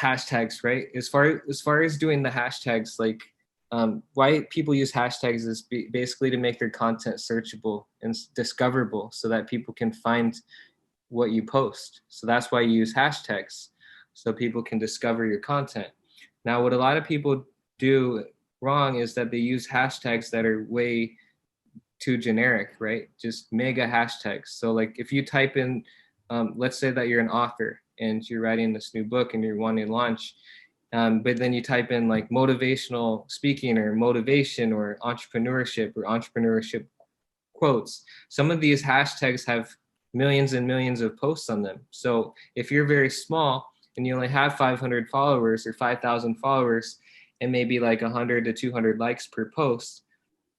hashtags, right? As far as doing the hashtags, like why people use hashtags is basically to make their content searchable and discoverable so that people can find what you post. So that's why you use hashtags, so people can discover your content. Now, what a lot of people do wrong is that they use hashtags that are way too generic, right? Just mega hashtags. So like if you type in, let's say that you're an author and you're writing this new book and you're wanting to launch, but then you type in like motivational speaking or motivation or entrepreneurship quotes. Some of these hashtags have millions and millions of posts on them. So if you're very small and you only have 500 followers or 5,000 followers and maybe like 100 to 200 likes per post,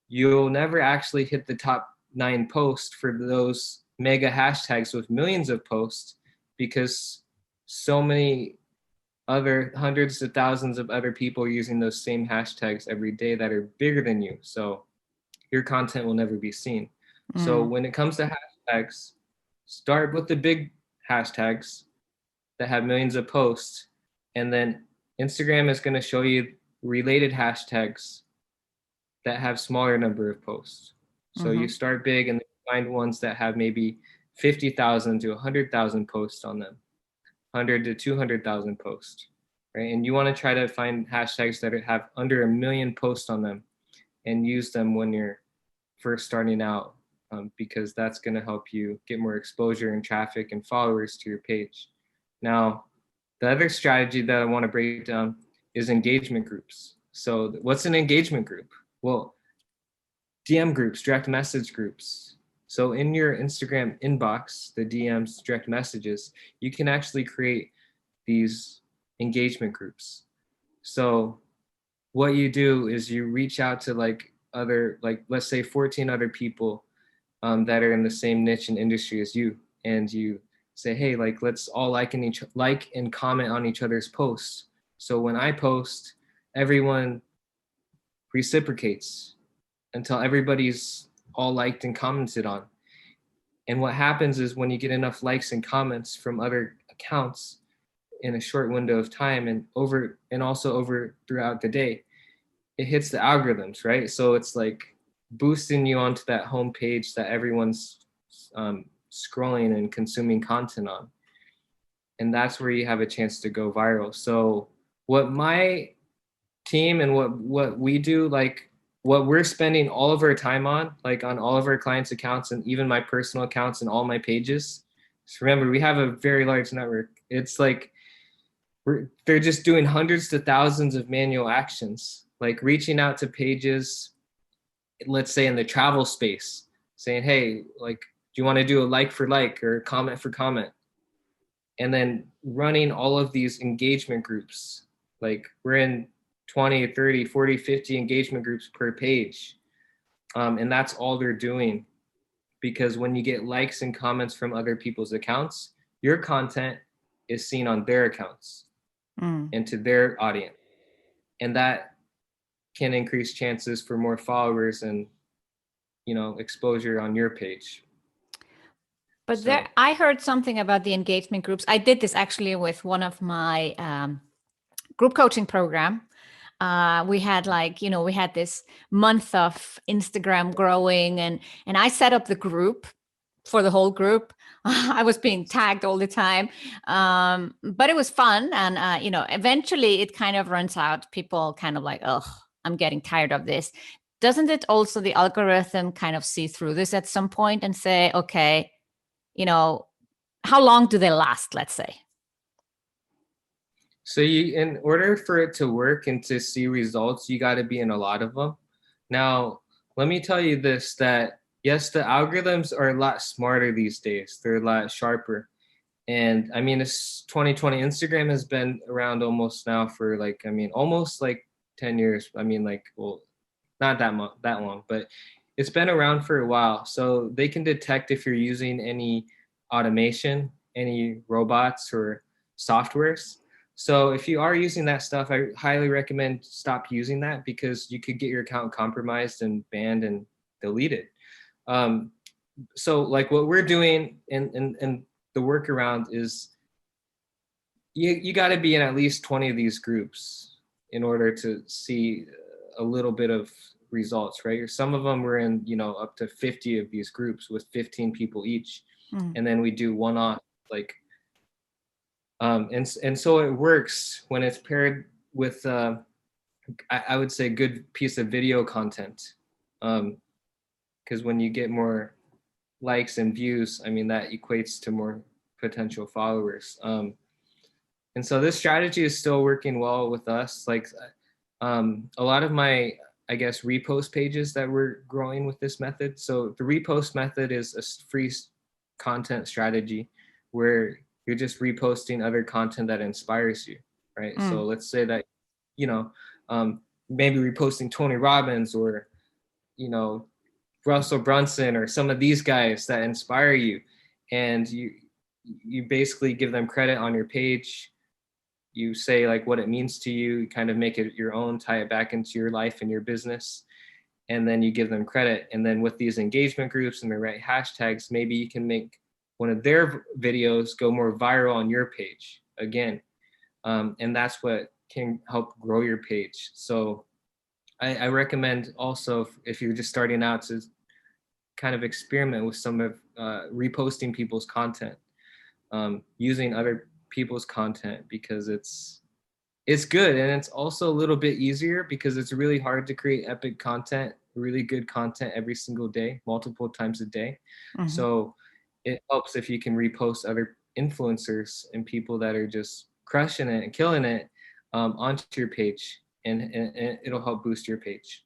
you'll never actually hit the top 9 posts for those mega hashtags with millions of posts, because so many other hundreds of thousands of other people are using those same hashtags every day that are bigger than you. So your content will never be seen. So when it comes to hashtags, start with the big hashtags that have millions of posts, and then Instagram is going to show you related hashtags that have smaller number of posts. So you start big and find ones that have maybe 50,000 to 100,000 posts on them, 100 to 200,000 posts, right? And you want to try to find hashtags that have under 1 million posts on them and use them when you're first starting out, because that's going to help you get more exposure and traffic and followers to your page. Now, the other strategy that I want to break down is engagement groups. So what's an engagement group? Well, DM groups, direct message groups. So in your Instagram inbox, the DMs, direct messages, you can actually create these engagement groups. So what you do is you reach out to like other, like let's say 14 other people that are in the same niche and industry as you, and you say, hey, like let's all like and comment on each other's posts. So when I post, everyone reciprocates until everybody's all liked and commented on. And what happens is when you get enough likes and comments from other accounts in a short window of time and also over throughout the day, it hits the algorithms, right? So it's like boosting you onto that home page that everyone's scrolling and consuming content on. And that's where you have a chance to go viral. So what my team and what we do, like what we're spending all of our time on, like on all of our clients' accounts and even my personal accounts and all my pages. So remember, we have a very large network. It's like they're just doing hundreds to thousands of manual actions, like reaching out to pages, let's say in the travel space, saying, hey, like, do you want to do a like for like or comment for comment? And then running all of these engagement groups. Like we're in 20, 30, 40, 50 engagement groups per page. And that's all they're doing, because when you get likes and comments from other people's accounts, your content is seen on their accounts and to their audience. And that can increase chances for more followers and, exposure on your page. But I heard something about the engagement groups. I did this actually with one of my group coaching program. We had we had this month of Instagram growing, and I set up the group for the whole group. I was being tagged all the time, but it was fun. And, eventually it kind of runs out. People kind of like, oh, I'm getting tired of this. Doesn't it also, the algorithm kind of see through this at some point and say, okay, how long do they last, let's say? So in order for it to work and to see results, you got to be in a lot of them. Now, let me tell you this, that yes, the algorithms are a lot smarter these days. They're a lot sharper. And I mean, it's 2020. Instagram has been around almost now for almost 10 years. I mean, well, not that long, but it's been around for a while. So they can detect if you're using any automation, any robots or softwares. So if you are using that stuff, I highly recommend stop using that, because you could get your account compromised and banned and deleted. So like what we're doing and the workaround is you got to be in at least 20 of these groups in order to see a little bit of results, right? Some of them were in, up to 50 of these groups with 15 people each. And then we do one-off, like, and so it works when it's paired with, I would say, good piece of video content. Because when you get more likes and views, I mean, that equates to more potential followers. And so this strategy is still working well with us. Like, a lot of my, I guess, repost pages that we're growing with this method. So the repost method is a free content strategy where you're just reposting other content that inspires you, right? So let's say that, maybe reposting Tony Robbins or, Russell Brunson or some of these guys that inspire you, and you basically give them credit on your page. You say like what it means to you, you kind of make it your own, tie it back into your life and your business, and then you give them credit. And then with these engagement groups and the right hashtags, maybe you can make one of their videos go more viral on your page again. And that's what can help grow your page. So I recommend also, if you're just starting out, to kind of experiment with some of reposting people's content, using other people's content, because it's good, and it's also a little bit easier because it's really hard to create epic content, really good content every single day, multiple times a day. So it helps if you can repost other influencers and people that are just crushing it and killing it onto your page, and it'll help boost your page.